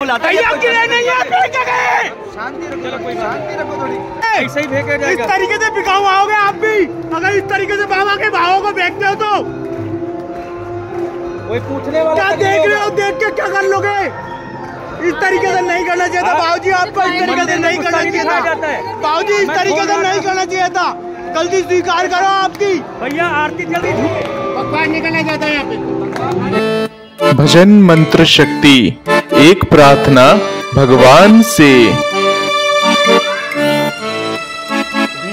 बुलाता है। ऐसे ही फेंका जाएगा। इस तरीके से बिकाऊ आओगे आप भी, अगर इस तरीके से बाबा के भावों को फेंकते हो तो कोई पूछने वाला क्या देख रहे हो? देख के क्या कर लोगे? इस तरीके से नहीं करना चाहिए था बाबूजी, आपको इस तरीके से नहीं करना चाहिए था बाबूजी, इस तरीके से नहीं करना चाहिए था। गलती स्वीकार करो आपकी। भैया आरती जल्दी भगवान निकलना चाहता है यहाँ पे। भजन मंत्र शक्ति, एक प्रार्थना भगवान से।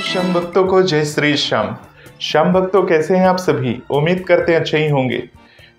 श्याम भक्तों को जय श्री श्याम। श्याम भक्तों कैसे हैं आप सभी? उम्मीद करते हैं अच्छे ही होंगे।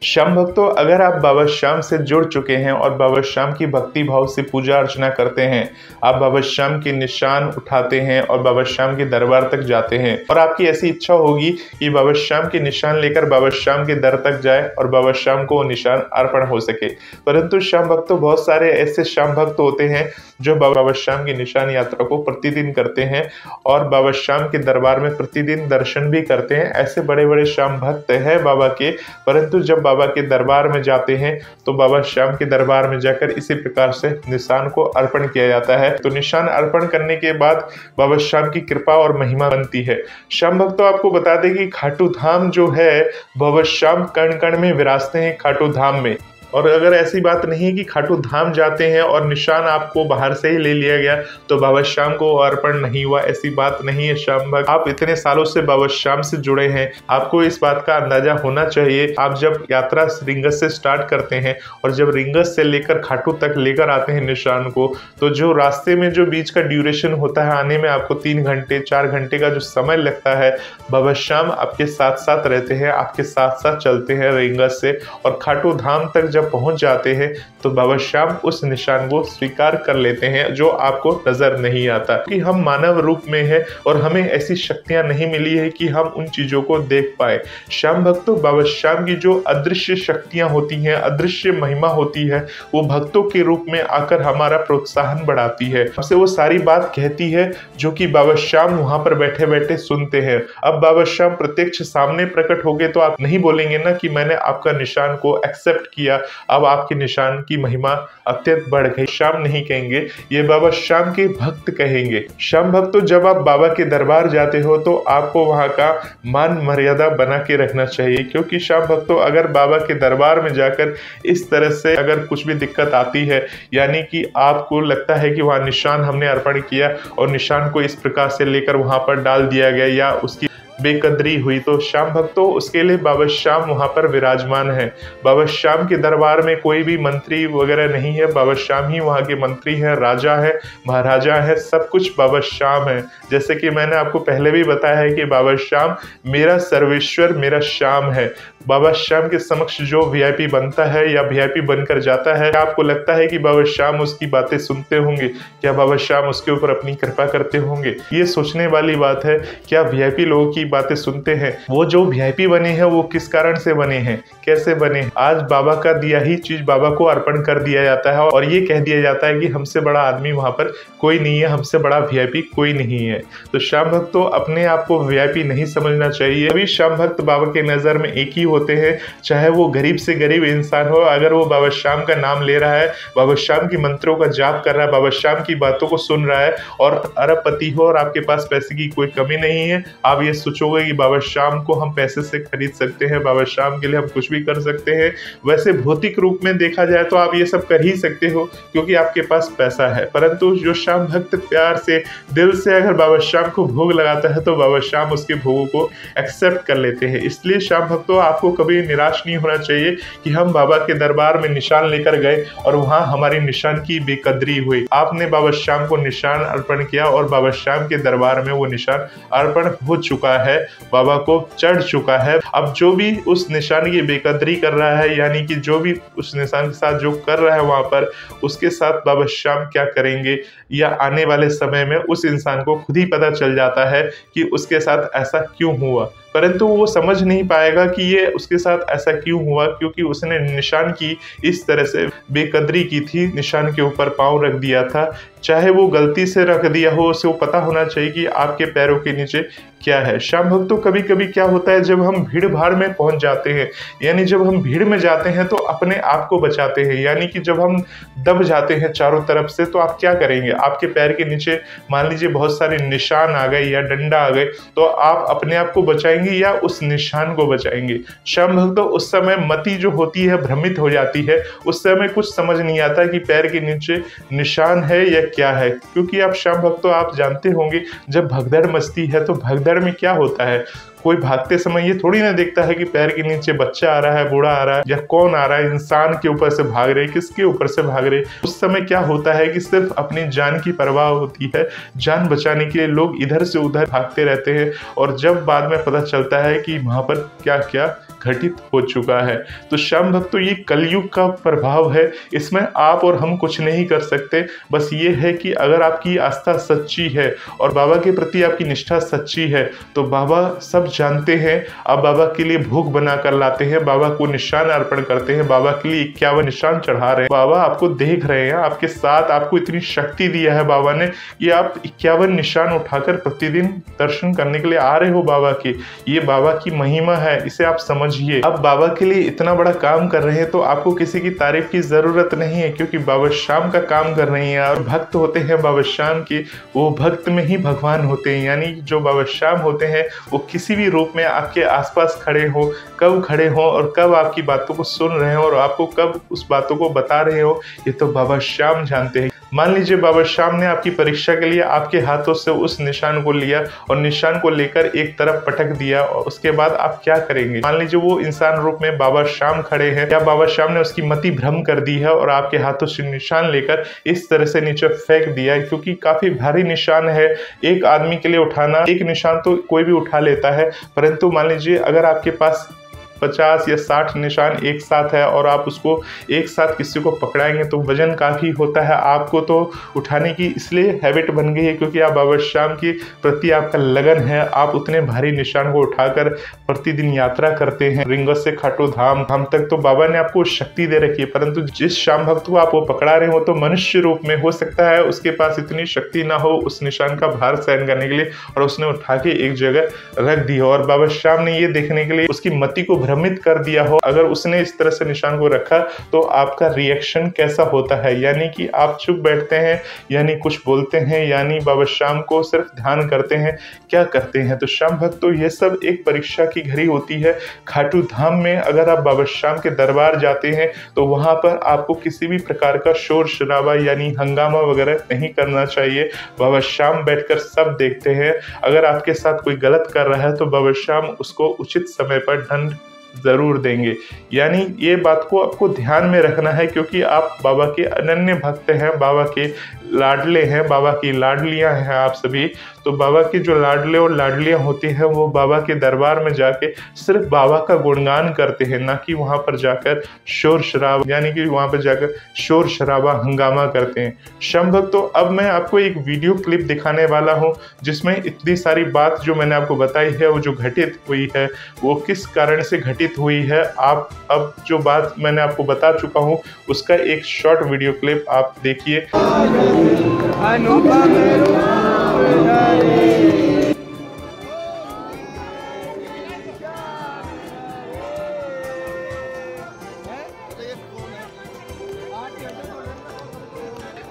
श्याम भक्तों, अगर आप बाबा श्याम से जुड़ चुके हैं और बाबा श्याम की भक्ति भाव से पूजा अर्चना करते हैं, आप बाबा श्याम के निशान उठाते हैं और बाबा श्याम के दरबार तक जाते हैं और आपकी ऐसी इच्छा होगी कि बाबा श्याम के निशान लेकर बाबा श्याम के दर तक जाए और बाबा श्याम को निशान अर्पण हो सके। परंतु श्याम भक्तों, बहुत सारे ऐसे श्याम भक्त होते हैं जो बाबा श्याम की निशान यात्रा को प्रतिदिन करते हैं और बाबा श्याम के दरबार में प्रतिदिन दर्शन भी करते हैं। ऐसे बड़े बड़े श्याम भक्त हैं बाबा के, परंतु जब बाबा के दरबार में जाते हैं तो बाबा श्याम के दरबार में जाकर इसी प्रकार से निशान को अर्पण किया जाता है। तो निशान अर्पण करने के बाद बाबा श्याम की कृपा और महिमा बनती है। श्याम भक्तों, आपको बता दें कि खाटू धाम जो है, बाबा श्याम कण कण में विराजते हैं खाटू धाम में। और अगर ऐसी बात नहीं है कि खाटू धाम जाते हैं और निशान आपको बाहर से ही ले लिया गया तो बाबा श्याम को अर्पण नहीं हुआ, ऐसी बात नहीं है। श्याम भक्त, आप इतने सालों से बाबा श्याम से जुड़े हैं, आपको इस बात का अंदाजा होना चाहिए। आप जब यात्रा रिंगस से स्टार्ट करते हैं और जब रिंगस से लेकर खाटू तक लेकर आते हैं निशान को, तो जो रास्ते में जो बीच का ड्यूरेशन होता है, आने में आपको 3 घंटे 4 घंटे का जो समय लगता है, बाबा श्याम आपके साथ साथ रहते हैं, आपके साथ साथ चलते हैं रिंगस से और खाटू धाम तक जब पहुंच जाते हैं तो बाबा श्याम उस निशान को स्वीकार कर लेते हैं जो आपको नजर नहीं आता, कि हम मानव रूप में हैं और हमें ऐसी शक्तियां नहीं मिली है कि हम उन चीजों को देख पाए। श्याम भक्तों, बाबा श्याम की जो अदृश्य शक्तियां होती हैं, अदृश्य महिमा होती है, वो भक्तों के रूप में आकर हमारा प्रोत्साहन बढ़ाती है, हमसे वो सारी बात कहती है जो कि बाबा श्याम वहां पर बैठे बैठे सुनते हैं। अब बाबा श्याम प्रत्यक्ष सामने प्रकट हो गए तो आप नहीं बोलेंगे ना कि मैंने आपका निशान को एक्सेप्ट किया, अब आपके निशान की महिमा अत्यंत बढ़ गई। श्याम नहीं कहेंगे, ये बाबा श्याम के भक्त कहेंगे। श्याम भक्तों, जब आप बाबा के दरबार जाते हो तो आपको वहां का मान मर्यादा बना के रखना चाहिए, क्योंकि श्याम भक्तों, अगर बाबा के दरबार में जाकर इस तरह से अगर कुछ भी दिक्कत आती है, यानी कि आपको लगता है कि वहां निशान हमने अर्पण किया और निशान को इस प्रकार से लेकर वहां पर डाल दिया गया या उसकी बेकदरी हुई, तो श्याम भक्तों, उसके लिए बाबा श्याम वहां पर विराजमान है। बाबा श्याम के दरबार में कोई भी मंत्री वगैरह नहीं है, बाबा श्याम ही वहां के मंत्री है, राजा है, महाराजा है, सब कुछ बाबा श्याम है। जैसे कि मैंने आपको पहले भी बताया है कि बाबा श्याम मेरा सर्वेश्वर, मेरा श्याम है। बाबा श्याम के समक्ष जो वीआईपी बनता है या वीआईपी बनकर जाता है, आपको लगता है कि बाबा श्याम उसकी बातें सुनते होंगे? क्या बाबा श्याम उसके ऊपर अपनी कृपा करते होंगे? ये सोचने वाली बात है। क्या वीआईपी लोगों की बातें सुनते हैं? वो जो वीआईपी बने हैं वो किस कारण से बने हैं, कैसे बने? आज बाबा का दिया ही चीज बाबा को अर्पण कर दिया जाता है और ये कह दिया जाता है कि हमसे बड़ा आदमी वहां पर कोई नहीं है, हमसे बड़ा वीआईपी कोई नहीं है। तो श्याम भक्त तो अपने आप को वीआईपी नहीं समझना चाहिए। अभी श्याम भक्त बाबा के नजर में एक ही होते हैं, चाहे वो गरीब से गरीब इंसान हो। अगर वो बाबा श्याम का नाम ले रहा है, बाबा श्याम की मंत्रों का जाप कर रहा है, बाबा श्याम की बातों को सुन रहा है और अरबपति हो और आपके पास पैसे की कोई कमी नहीं है, आप ये सोचोगे कि बाबा श्याम को हम पैसे से खरीद सकते हैं, बाबा श्याम के लिए हम कुछ भी कर सकते हैं। वैसे भौतिक रूप में देखा जाए तो आप ये सब कर ही सकते हो क्योंकि आपके पास पैसा है, परंतु जो श्याम भक्त प्यार से दिल से अगर बाबा श्याम को भोग लगाता है तो बाबा श्याम उसके भोगों को एक्सेप्ट कर लेते हैं। इसलिए श्याम भक्तों, आपको कभी निराश नहीं होना चाहिए कि हम बाबा के दरबार में निशान लेकर गए और वहां हमारी निशान की बेकदरी हुई। आपने बाबा श्याम को निशान अर्पण किया और बाबा श्याम के दरबार में वो निशान अर्पण हो चुका है, बाबा को चढ़ चुका है। अब जो भी उस निशान की बेकदरी कर रहा है, यानी कि जो भी उस निशान के साथ जो कर रहा है वहां पर, उसके साथ बाबा श्याम क्या करेंगे या आने वाले समय में उस इंसान को खुद ही पता चल जाता है कि उसके साथ ऐसा क्यों हुआ। परंतु वो समझ नहीं पाएगा कि ये उसके साथ ऐसा क्यों हुआ, क्योंकि उसने निशान की इस तरह से बेकदरी की थी, निशान के ऊपर पाँव रख दिया था। चाहे वो गलती से रख दिया हो, उसे वो पता होना चाहिए कि आपके पैरों के नीचे क्या है। श्याम भक्तों, कभी कभी क्या होता है, जब हम भीड़ भाड़ में पहुंच जाते हैं, यानी जब हम भीड़ में जाते हैं तो अपने आप को बचाते हैं, यानी कि जब हम दब जाते हैं चारों तरफ से, तो आप क्या करेंगे? आपके पैर के नीचे मान लीजिए बहुत सारे निशान आ गए या डंडा आ गए, तो आप अपने आप को बचाएंगे या उस निशान को बचाएंगे? श्याम भक्तों, उस समय मति जो होती है भ्रमित हो जाती है, उस समय कुछ समझ नहीं आता कि पैर के नीचे निशान है या क्या है। क्योंकि आप श्याम भक्तों, आप जानते होंगे जब भगदड़ मचती है तो भगदड़ में क्या होता है, कोई भागते समय ये थोड़ी ना देखता है कि पैर के नीचे बच्चा आ रहा है, बूढ़ा आ रहा है, या कौन आ रहा है, इंसान के ऊपर से भाग रहे, किसके ऊपर से भाग रहे। उस समय क्या होता है कि सिर्फ अपनी जान की परवाह होती है, जान बचाने के लिए लोग इधर से उधर भागते रहते हैं, और जब बाद में पता चलता है कि वहां पर क्या क्या घटित हो चुका है। तो श्याम भक्तों, ये कलयुग का प्रभाव है, इसमें आप और हम कुछ नहीं कर सकते। बस ये है कि अगर आपकी आस्था सच्ची है और बाबा के प्रति आपकी निष्ठा सच्ची है, तो बाबा सब जानते हैं। आप बाबा के लिए भोग बना कर लाते हैं, बाबा को निशान अर्पण करते हैं, बाबा के लिए 51 निशान चढ़ा रहे हैं। बाबा आपको देख रहे हैं, आपके साथ, आपको इतनी शक्ति दिया है बाबा ने कि आप 51 निशान उठाकर प्रतिदिन दर्शन करने के लिए आ रहे हो बाबा के। ये बाबा की महिमा है, इसे आप समझिए। अब बाबा के लिए इतना बड़ा काम कर रहे हैं तो आपको किसी की तारीफ की जरूरत नहीं है, क्योंकि बाबा श्याम का काम कर रही हैं। और भक्त होते हैं बाबा श्याम के, वो भक्त में ही भगवान होते हैं। यानी जो बाबा श्याम होते हैं वो किसी भी रूप में आपके आसपास खड़े हो, कब खड़े हो और कब आपकी बातों को सुन रहे हो और आपको कब उस बातों को बता रहे हो, ये तो बाबा श्याम जानते हैं। मान लीजिए बाबा श्याम ने आपकी परीक्षा के लिए आपके हाथों से उस निशान को लिया और निशान को लेकर एक तरफ पटक दिया, और उसके बाद आप क्या करेंगे? मान लीजिए वो इंसान रूप में बाबा श्याम खड़े हैं, या बाबा श्याम ने उसकी मति भ्रम कर दी है और आपके हाथों से निशान लेकर इस तरह से नीचे फेंक दिया, क्योंकि काफी भारी निशान है। एक आदमी के लिए उठाना, एक निशान तो कोई भी उठा लेता है, परंतु मान लीजिए अगर आपके पास 50 या 60 निशान एक साथ है और आप उसको एक साथ किसी को पकड़ाएंगे तो वजन काफ़ी होता है। आपको तो उठाने की इसलिए हैबिट बन गई है क्योंकि आप बाबा श्याम के प्रति आपका लगन है। आप उतने भारी निशान को उठाकर प्रतिदिन यात्रा करते हैं। रिंगस से खाटू धाम तक तो बाबा ने आपको शक्ति दे रखी है, परंतु जिस श्याम भक्त को आप वो पकड़ा रहे हो तो मनुष्य रूप में, हो सकता है उसके पास इतनी शक्ति ना हो उस निशान का भार सहन करने के लिए, और उसने उठा के एक जगह रख दी हो। और बाबा श्याम ने ये देखने के लिए उसकी मति को भ्रमित कर दिया हो, अगर उसने इस तरह से निशान को रखा तो आपका रिएक्शन कैसा होता है, यानी कि आप चुप बैठते हैं, यानी कुछ बोलते हैं, यानी बाबा श्याम को सिर्फ ध्यान करते हैं, क्या करते हैं। तो श्याम भक्तों, ये सब एक परीक्षा की घड़ी होती है। खाटू धाम में अगर आप बाबा श्याम के दरबार जाते हैं तो वहां पर आपको किसी भी प्रकार का शोर शराबा यानी हंगामा वगैरह नहीं करना चाहिए। बाबा श्याम बैठकर सब देखते हैं। अगर आपके साथ कोई गलत कर रहा है तो बाबा श्याम उसको उचित समय पर दंड जरूर देंगे। यानी ये बात को आपको ध्यान में रखना है, क्योंकि आप बाबा के अनन्य भक्त हैं, बाबा के लाडले हैं, बाबा की लाडलियां हैं आप सभी। तो बाबा की जो लाडले और लाडलियां होती हैं वो बाबा के दरबार में जाके सिर्फ बाबा का गुणगान करते हैं, ना कि वहां पर जाकर शोर शराबा यानी कि वहां पर जाकर शोर शराबा हंगामा करते हैं। श्याम भक्तों, अब मैं आपको एक वीडियो क्लिप दिखाने वाला हूं जिसमें इतनी सारी बात जो मैंने आपको बताई है वो जो घटित हुई है वो किस कारण से घटित हुई है, आप अब जो बात मैंने आपको बता चुका हूं उसका एक शॉर्ट वीडियो क्लिप आप देखिए।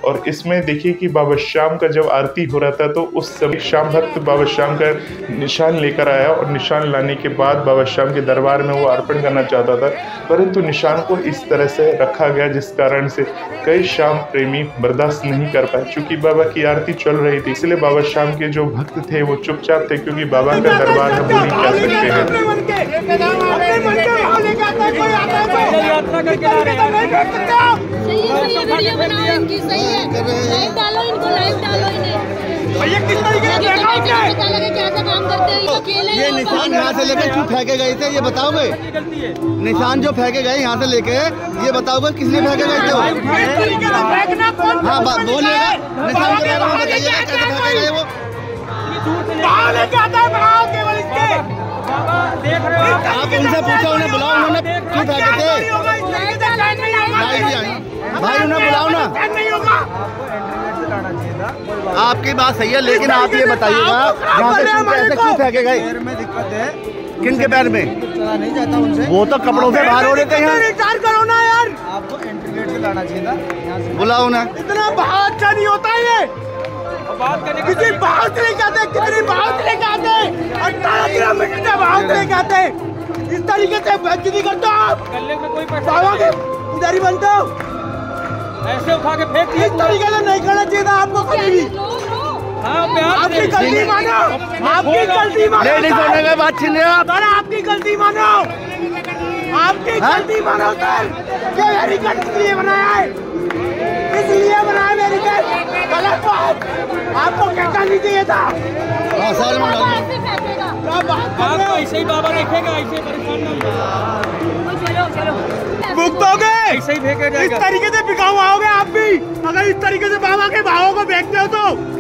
और इसमें देखिए कि बाबा श्याम का जब आरती हो रहा था तो उस समय श्याम भक्त बाबा श्याम का निशान लेकर आया, और निशान लाने के बाद बाबा श्याम के दरबार में वो अर्पण करना चाहता था, परंतु निशान को इस तरह से रखा गया जिस कारण से कई श्याम प्रेमी बर्दाश्त नहीं कर पाए। चूंकि बाबा की आरती चल रही थी, इसलिए बाबा श्याम के जो भक्त थे वो चुपचाप थे, क्योंकि बाबा का दरबार है, वो नहीं कर सकते हैं। लाइव डालो इनको, लाइव डालो इन्हें। भैया किस तरीके से देखा आपने? पता लगे कैसा काम करते हैं ये निशान यहाँ से लेके क्यों फेंके गए थे, ये बताओगे? निशान जो फेंके गए यहाँ से लेके, ये बताओगे किसने फेंके गए थे? हाँ बोलिएगा, निशान के बारे में बताइएगा कैसे फेंके गए वो। लेके आता है केवल इसके देख रहे हो आप उनसे पूछो, उन्हें बुलाओ, उन्होंने क्यों फेंके थे? भाई उन्हें बुलाओ ना। आपकी बात सही है, लेकिन आप ये बताइएगा यहाँ से ऐसे क्यों फेंके गए? पैर में दिक्कत है। किन के पैर में? चला नहीं जाता उनसे। वो तो कपड़ों से बाहर हो रहे थे यहाँ। विचार करो ना यार, आपको एंट्री गेट से लाना चाहिए था यहाँ से। बुलाओ ना। इतना बात अच्छा नहीं होता है ये। बात करने किसी बाहर से लेके आते, कितनी बाहर से लेके आते, 18 किलोमीटर से बाहर से लेके आते। इस तरीके से बेइज्जती करते हो आप। गले में कोई पैसा बाबा के पुजारी बनते हो, ऐसे उठा के फेंक दिए। इस तरीके से नहीं करना चाहिए था आपको कभी भी। हाँ प्यार आपकी से। गलती मानो, आपकी गलती मानो। लेडीज होने के बाद छीन लिया आप। सर आपकी गलती मानो, आपकी गलती मानो सर। क्या बैरिकेड इसलिए बनाया है, इसलिए बनाया बैरिकेड। गलत बात, आपको क्या करनी चाहिए था? हाँ सर में डालो। ऐसे फेंकेगा। क्या बात कर रहे आपको हो? ऐसे ही बाबा देखेगा, ऐसे परेशान ना हो। भुगतोगे, ऐसे ही फेंके इस जाएगा। तरीके से बिकाऊ आओगे आप भी। अगर इस तरीके से बाबा के भावों को बेचते हो तो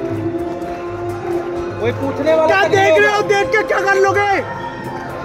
कोई पूछने वाला क्या तो नहीं देख रहे होगा। हो, देख के क्या कर लोगे?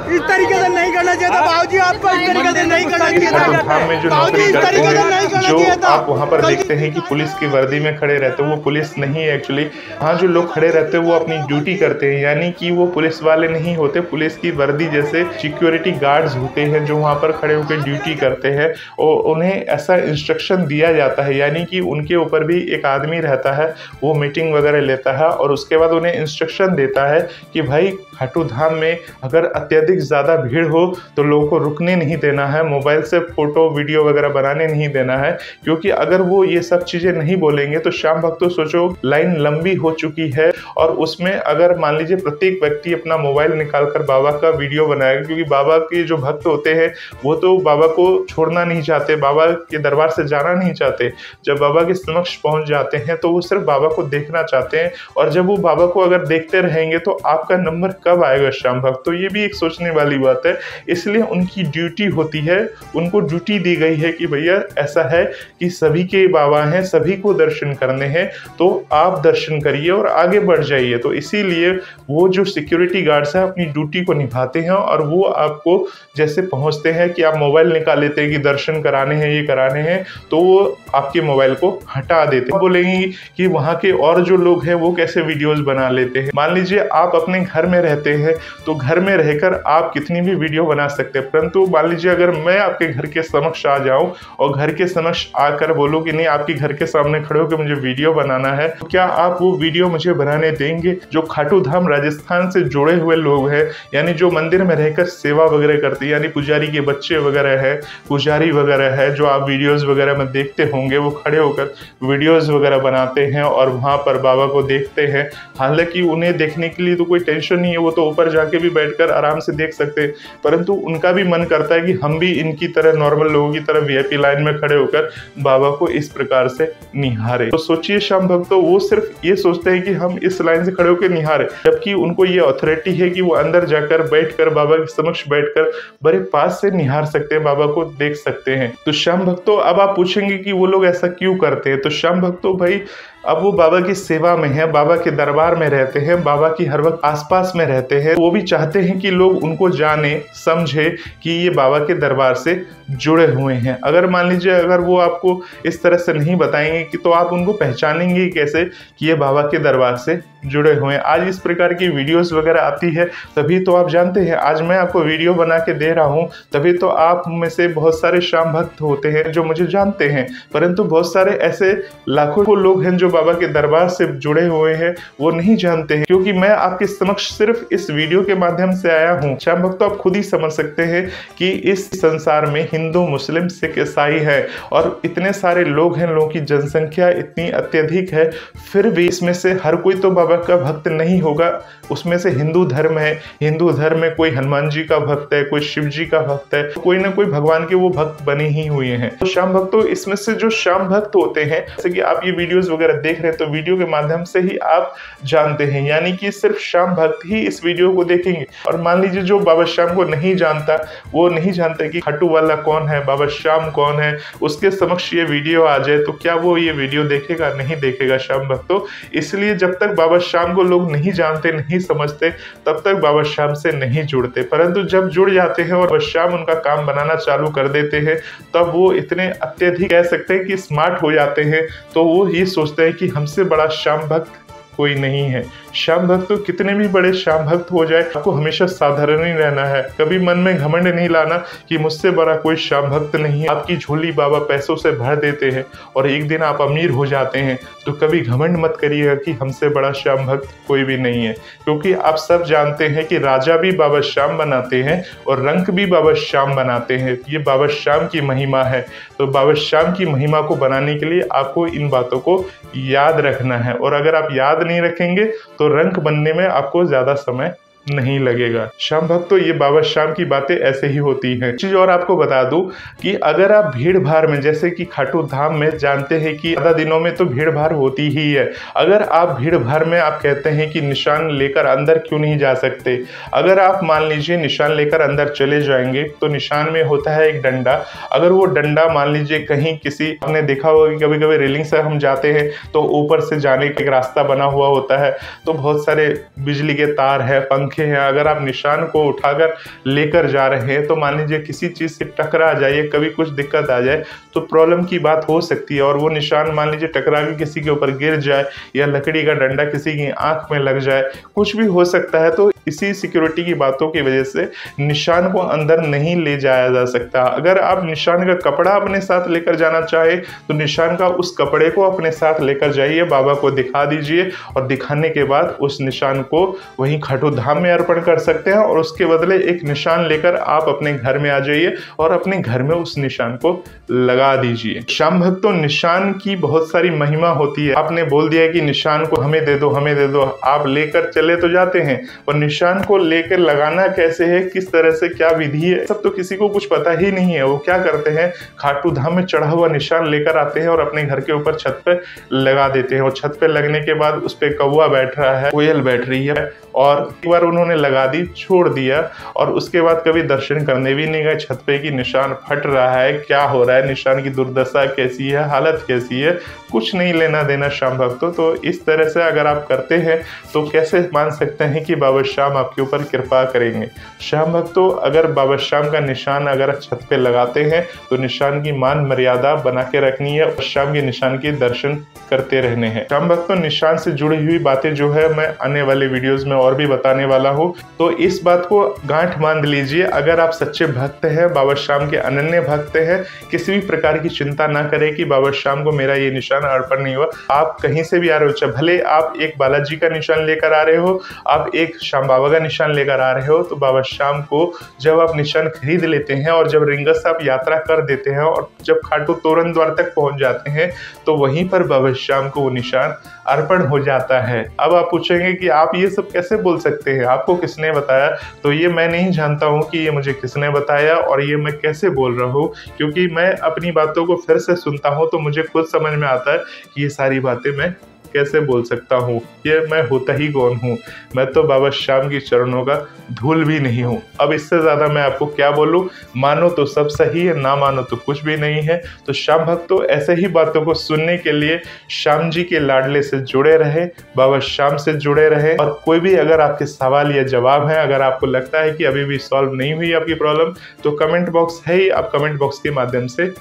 इस तरीके से नहीं करना चाहिए था बाबूजी, आपको इस तरीके से नहीं करना चाहिए खाटू था। धाम में जो बाबूजी नौकरी इस करते तरीके से नहीं करना हैं, जो चाहिए था। आप वहाँ पर देखते हैं कि पुलिस की वर्दी में खड़े रहते हैं, वो पुलिस नहीं है एक्चुअली। हाँ, जो लोग खड़े रहते हैं वो अपनी ड्यूटी करते हैं, यानी कि वो पुलिस वाले नहीं होते। पुलिस की वर्दी जैसे सिक्योरिटी गार्ड्स होते हैं जो वहाँ पर खड़े होकर ड्यूटी करते हैं, और उन्हें ऐसा इंस्ट्रक्शन दिया जाता है, यानी कि उनके ऊपर भी एक आदमी रहता है, वो मीटिंग वगैरह लेता है और उसके बाद उन्हें इंस्ट्रक्शन देता है कि भाई खाटू धाम में अगर अत्यधिक ज़्यादा भीड़ हो तो लोगों को रुकने नहीं देना है, मोबाइल से फोटो वीडियो वगैरह बनाने नहीं देना है। क्योंकि अगर वो ये सब चीज़ें नहीं बोलेंगे तो श्याम भक्तों सोचो लाइन लंबी हो चुकी है, और उसमें अगर मान लीजिए प्रत्येक व्यक्ति अपना मोबाइल निकालकर बाबा का वीडियो बनाएगा, क्योंकि बाबा के जो भक्त होते हैं वो तो बाबा को छोड़ना नहीं चाहते, बाबा के दरबार से जाना नहीं चाहते। जब बाबा के समक्ष पहुंच जाते हैं तो वो सिर्फ बाबा को देखना चाहते हैं, और जब वो बाबा को अगर देखते रहेंगे तो आपका नंबर कब आएगा श्याम भक्त? तो ये भी एक सोचने वाली बात है। इसलिए उनकी ड्यूटी होती है, उनको ड्यूटी दी गई है कि भैया ऐसा है कि सभी के बाबा हैं, सभी को दर्शन करने हैं, तो आप दर्शन करिए और आगे बढ़ जाइए। तो इसीलिए वो जो सिक्योरिटी गार्ड्स हैं अपनी ड्यूटी को निभाते हैं, और वो आपको जैसे पहुंचते हैं कि आप मोबाइल निकाल लेते हैं कि दर्शन कराने हैं, ये कराने हैं, तो वो आपके मोबाइल को हटा देते हैं। बोलेंगे कि वहाँ के और जो लोग हैं वो कैसे वीडियोस बना लेते हैं। मान लीजिए आप अपने घर में रहते हैं तो घर में रहकर आप कितनी भी वीडियो बना सकते हैं, परंतु मान लीजिए अगर मैं आपके घर के समक्ष आ जाऊं और घर के समक्ष आकर बोलूं कि नहीं आपके घर के सामने खड़े होकर मुझे वीडियो बनाना है, तो क्या आप वो वीडियो मुझे बनाने देंगे? जो खाटू धाम राजस्थान से जुड़े हुए लोग हैं, यानी जो मंदिर में रहकर सेवा वगैरह करते हैं, यानी पुजारी के बच्चे वगैरह है, पुजारी वगैरह है, जो आप वीडियोज वगैरह में देखते होंगे, वो खड़े होकर वीडियोज वगैरह बनाते हैं और वहाँ पर बाबा को देखते हैं। हालांकि उन्हें देखने के लिए तो कोई टेंशन नहीं है, वो तो ऊपर जाके भी बैठकर आराम से देख सकते हैं, परंतु उनका भी मन करता है कि हम भी इनकी तरह नॉर्मल लोगों की तरह वीआईपी लाइन में खड़े होकर बाबा को इस प्रकार से निहारे। तो सोचिए श्याम भक्तों, वो सिर्फ ये सोचते हैं कि हम इस लाइन से खड़े होकर निहारे, जबकि उनको ये अथॉरिटी है कि वो अंदर जाकर बैठकर बाबा के समक्ष बैठकर बड़े पास से निहार सकते हैं, बाबा को देख सकते हैं। तो श्याम भक्तों, अब आप पूछेंगे कि वो लोग ऐसा क्यों करते हैं? तो श्याम भक्तों भाई, अब वो बाबा की सेवा में है, बाबा के दरबार में रहते हैं, बाबा की हर वक्त आसपास में रहते हैं, वो भी चाहते हैं कि लोग उनको जाने समझे कि ये बाबा के दरबार से जुड़े हुए हैं। अगर मान लीजिए अगर वो आपको इस तरह से नहीं बताएंगे कि तो आप उनको पहचानेंगे कैसे कि ये बाबा के दरबार से जुड़े हुए हैं? आज इस प्रकार की वीडियोस वगैरह आती है तभी तो आप जानते हैं, आज मैं आपको वीडियो बना के दे रहा हूं तभी तो आप में से बहुत सारे श्याम भक्त होते हैं जो मुझे जानते हैं, परंतु बहुत सारे ऐसे लाखों लोग हैं जो बाबा के दरबार से जुड़े हुए हैं, वो नहीं जानते हैं। क्योंकि मैं आपके समक्ष सिर्फ इस वीडियो के माध्यम से आया हूँ। श्याम भक्त, आप खुद ही समझ सकते हैं कि इस संसार में हिंदू, मुस्लिम, सिख, ईसाई है और इतने सारे लोग हैं, लोगों की जनसंख्या इतनी अत्यधिक है, फिर भी इसमें से हर कोई तो बाबा का भक्त नहीं होगा। उसमें से हिंदू धर्म है, हिंदू धर्म में कोई हनुमान जी का भक्त है, कोई शिव जी का भक्त है, कोई ना कोई भगवान के वो भक्त बने ही हुए हैं। तो श्याम भक्तों, इसमें से जो श्याम भक्त होते हैं, जैसे कि आप ये वीडियोस वगैरह देख रहे हैं तो वीडियो के माध्यम से ही आप जानते हैं, यानी कि सिर्फ श्याम भक्त ही इस वीडियो को देखेंगे। और मान लीजिए जो बाबा श्याम को नहीं जानता, वो नहीं जानता कि खाटू वाला कौन है, बाबा श्याम कौन है, उसके समक्ष ये वीडियो आ जाए तो क्या वो ये वीडियो देखेगा? नहीं देखेगा श्याम भक्तों। इसलिए जब तक बाबा श्याम को लोग नहीं जानते, नहीं समझते, तब तक बाबा श्याम से नहीं जुड़ते। परंतु जब जुड़ जाते हैं और बाबा श्याम उनका काम बनाना चालू कर देते हैं, तब वो इतने अत्यधिक कह सकते हैं कि स्मार्ट हो जाते हैं। तो वो ये सोचते हैं कि हमसे बड़ा श्याम भक्त कोई नहीं है। श्याम भक्त तो कितने भी बड़े श्याम भक्त हो जाए, आपको हमेशा साधारण ही रहना है। कभी मन में घमंड नहीं लाना कि मुझसे बड़ा कोई श्याम भक्त नहीं है। आपकी झोली बाबा पैसों से भर देते हैं और एक दिन आप अमीर हो जाते हैं, तो कभी घमंड मत करिएगा कि हमसे बड़ा श्याम भक्त कोई भी नहीं है। क्योंकि आप सब जानते हैं कि राजा भी बाबा श्याम बनाते हैं और रंक भी बाबा श्याम बनाते हैं। ये बाबा श्याम की महिमा है। तो बाबा श्याम की महिमा को बनाने के लिए आपको इन बातों को याद रखना है, और अगर आप याद नहीं रखेंगे तो रंक बनने में आपको ज्यादा समय नहीं लगेगा। श्याम भक्तों, ये बाबा श्याम की बातें ऐसे ही होती हैं। चीज और आपको बता दूं कि अगर आप भीड़ भाड़ में, जैसे कि खाटू धाम में जानते हैं कि ज्यादा दिनों में तो भीड़ भाड़ होती ही है, अगर आप भीड़ भाड़ में आप कहते हैं कि निशान लेकर अंदर क्यों नहीं जा सकते, अगर आप मान लीजिए निशान लेकर अंदर चले जाएंगे तो निशान में होता है एक डंडा। अगर वो डंडा मान लीजिए कहीं किसी, आपने देखा होगा कि कभी कभी रेलिंग से हम जाते हैं तो ऊपर से जाने का एक रास्ता बना हुआ होता है, तो बहुत सारे बिजली के तार है, पंखे हैं। अगर आप निशान को उठाकर लेकर जा रहे हैं तो मान लीजिए किसी चीज से टकरा जाए, कभी कुछ दिक्कत आ जाए तो प्रॉब्लम की बात हो सकती है। और वो निशान मान लीजिए टकरा के किसी के ऊपर गिर जाए या लकड़ी का डंडा किसी की आंख में लग जाए, कुछ भी हो सकता है। तो इसी सिक्योरिटी की बातों की वजह से निशान को अंदर नहीं ले जाया जा सकता। अगर आप निशान का कपड़ा अपने साथ लेकर जाना चाहे तो निशान का उस कपड़े को अपने साथ लेकर जाइए, बाबा को दिखा दीजिए और दिखाने के बाद उस निशान को वहीं खाटू धाम में अर्पण कर सकते हैं, और उसके बदले एक निशान लेकर आप अपने घर में आ जाइए और अपने घर में उस निशान को लगा दीजिए। श्याम भक्तों, निशान की बहुत सारी महिमा होती है। आपने बोल दिया कि निशान को हमें दे दो, हमें दे दो, आप लेकर चले तो जाते हैं, और निशान को लेकर लगाना कैसे है, किस तरह से, क्या विधि है, सब तो किसी को कुछ पता ही नहीं है। वो क्या करते हैं, खाटू धाम में चढ़ा हुआ निशान लेकर आते हैं और अपने घर के ऊपर छत पे लगा देते हैं, और छत पे लगने के बाद उस पे कौवा बैठ रहा है, कोयल बैठ रही है, और एक बार उन्होंने लगा दी, छोड़ दिया, और उसके बाद कभी दर्शन करने भी नहीं गए छत पे कि निशान फट रहा है, क्या हो रहा है, निशान की दुर्दशा कैसी है, हालत कैसी है, कुछ नहीं लेना देना श्याम भक्तों। तो इस तरह से अगर आप करते हैं तो कैसे मान सकते हैं कि बाबा श्याम आपके ऊपर कृपा करेंगे। श्याम भक्तों, अगर बाबा श्याम का निशान अगर छत पे लगाते हैं तो निशान की मान मर्यादा बना के रखनी है और श्याम के निशान के दर्शन करते रहने हैं। श्याम भक्तों, निशान से जुड़ी हुई बातें जो है मैं आने वाले वीडियोस में और भी बताने वाला हूँ, तो इस बात को गांठ बांध लीजिए। अगर आप सच्चे भक्त हैं, बाबा श्याम के अनन्य भक्त हैं, किसी भी प्रकार की चिंता ना करें कि बाबा श्याम को मेरा ये निशान अर्पण नहीं हुआ। आप कहीं से भी आ रहे हो, भले आप एक बालाजी का निशान लेकर आ रहे हो, आप एक श्याम बाबा का निशान लेकर आ रहे हो, तो बाबा श्याम को जब आप निशान खरीद लेते हैं और जब रिंगस से आप यात्रा कर देते हैं और जब खाटू तोरण द्वार तक पहुंच जाते हैं तो वहीं पर बाबा श्याम को वो निशान अर्पण हो जाता है। अब आप पूछेंगे कि आप ये सब कैसे बोल सकते हैं, आपको किसने बताया? तो ये मैं नहीं जानता हूँ कि ये मुझे किसने बताया और ये मैं कैसे बोल रहा हूँ, क्योंकि मैं अपनी बातों को फिर से सुनता हूँ तो मुझे खुद समझ में आता है कि ये सारी बातें मैं कैसे बोल सकता हूँ, ये मैं होता ही कौन हूँ। मैं तो बाबा श्याम की चरणों का धूल भी नहीं हूँ। अब इससे ज़्यादा मैं आपको क्या बोलूँ, मानो तो सब सही है, ना मानो तो कुछ भी नहीं है। तो श्याम भक्तों, ऐसे ही बातों को सुनने के लिए श्याम जी के लाडले से जुड़े रहे, बाबा श्याम से जुड़े रहे। और कोई भी अगर आपके सवाल या जवाब है, अगर आपको लगता है कि अभी भी सॉल्व नहीं हुई आपकी प्रॉब्लम, तो कमेंट बॉक्स है ही, आप कमेंट बॉक्स के माध्यम से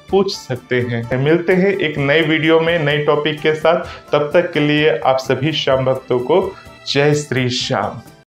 पूछ सकते हैं। मिलते हैं एक नए वीडियो में नए टॉपिक के साथ। तब तक के लिए आप सभी श्याम भक्तों को जय श्री श्याम।